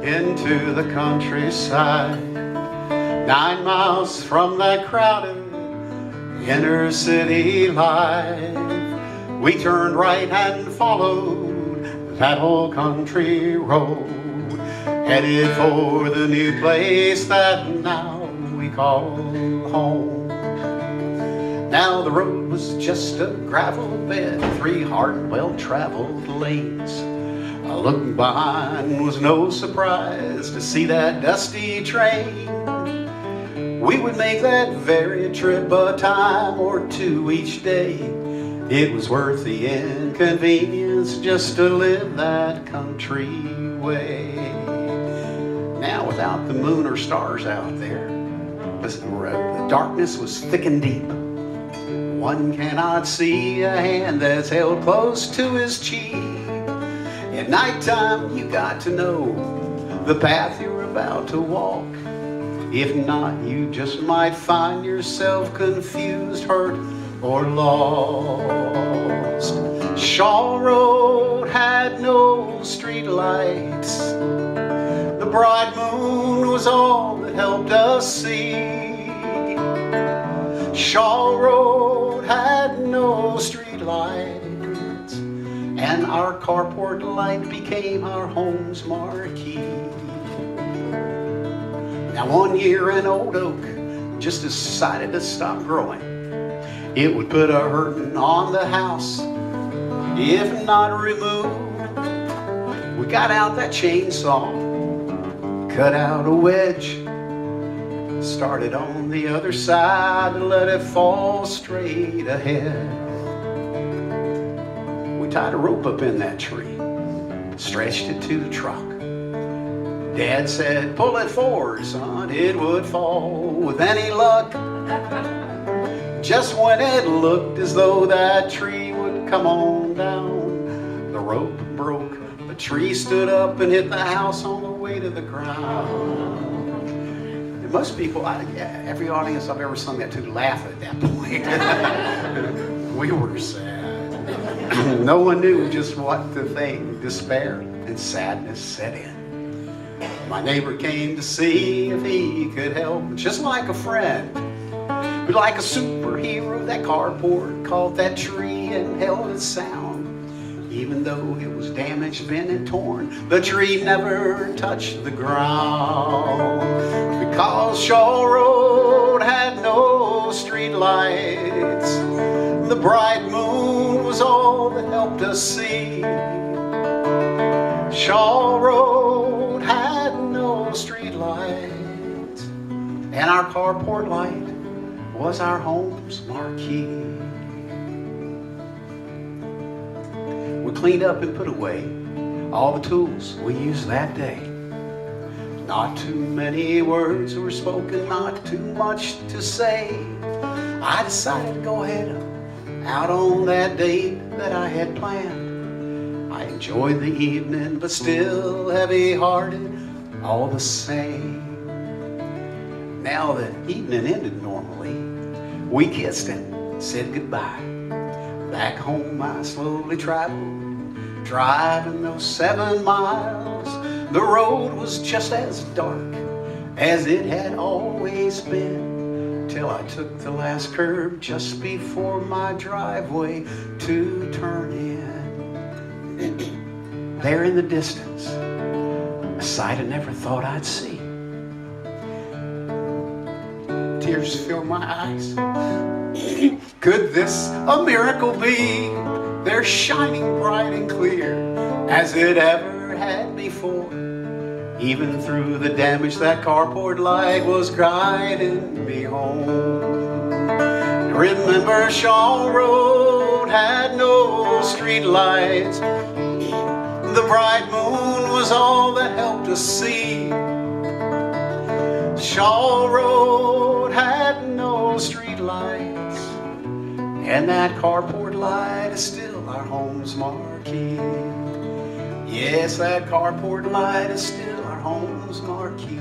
into the countryside, 9 miles from that crowded inner city life. We turned right and followed that old country road, headed for the new place that now we call home. Now the road was just a gravel bed, 3 hard, well-traveled lanes. Looking behind was no surprise to see that dusty train. We would make that very trip a time or 2 each day. It was worth the inconvenience just to live that country way. Now without the moon or stars out there, the darkness was thick and deep. One cannot see a hand that's held close to his cheek. At nighttime, you got to know the path you're about to walk. If not, you just might find yourself confused, hurt, or lost. Shaw Road had no street lights. The bright moon was all that helped us see. Shaw Road had no street lights, and our carport light became our home's marquee. Now one year an old oak just decided to stop growing. It would put a hurtin' on the house if not removed. We got out that chainsaw, cut out a wedge, started on the other side and let it fall straight ahead. We tied a rope up in that tree, stretched it to the truck. Dad said, pull it forward, son, it would fall with any luck. Just when it looked as though that tree would come on down, the rope broke, the tree stood up and hit the house on the way to the ground. And most people, every audience I've ever sung that to laugh at that point. We were sad. No one knew just what to think. Despair and sadness set in. My neighbor came to see if he could help, just like a friend. But like a superhero, that carport caught that tree and held its sound. Even though it was damaged, bent and torn, the tree never touched the ground. Because Shaw Road had no street lights, the bright moon was all that helped us see. Shaw Road had no street lights, and our carport light was our home's marquee. We cleaned up and put away all the tools we used that day. Not too many words were spoken, not too much to say. I decided to go ahead out on that date that I had planned. I enjoyed the evening, but still heavy-hearted all the same. Now the evening ended normally. We kissed and said goodbye. Back home I slowly traveled, driving those 7 miles. The road was just as dark as it had always been, till I took the last curve just before my driveway to turn in. There in the distance, a sight I never thought I'd see. Tears fill my eyes. Could this a miracle be? They're shining bright and clear as it ever had before. Even through the damage, that carport light was guiding me home. Remember, Shaw Road had no street lights. The bright moon was all that helped us see. Shaw Road had no street lights, and that carport light is still our home's marquee. Yes, that carport light is still our home's marquee.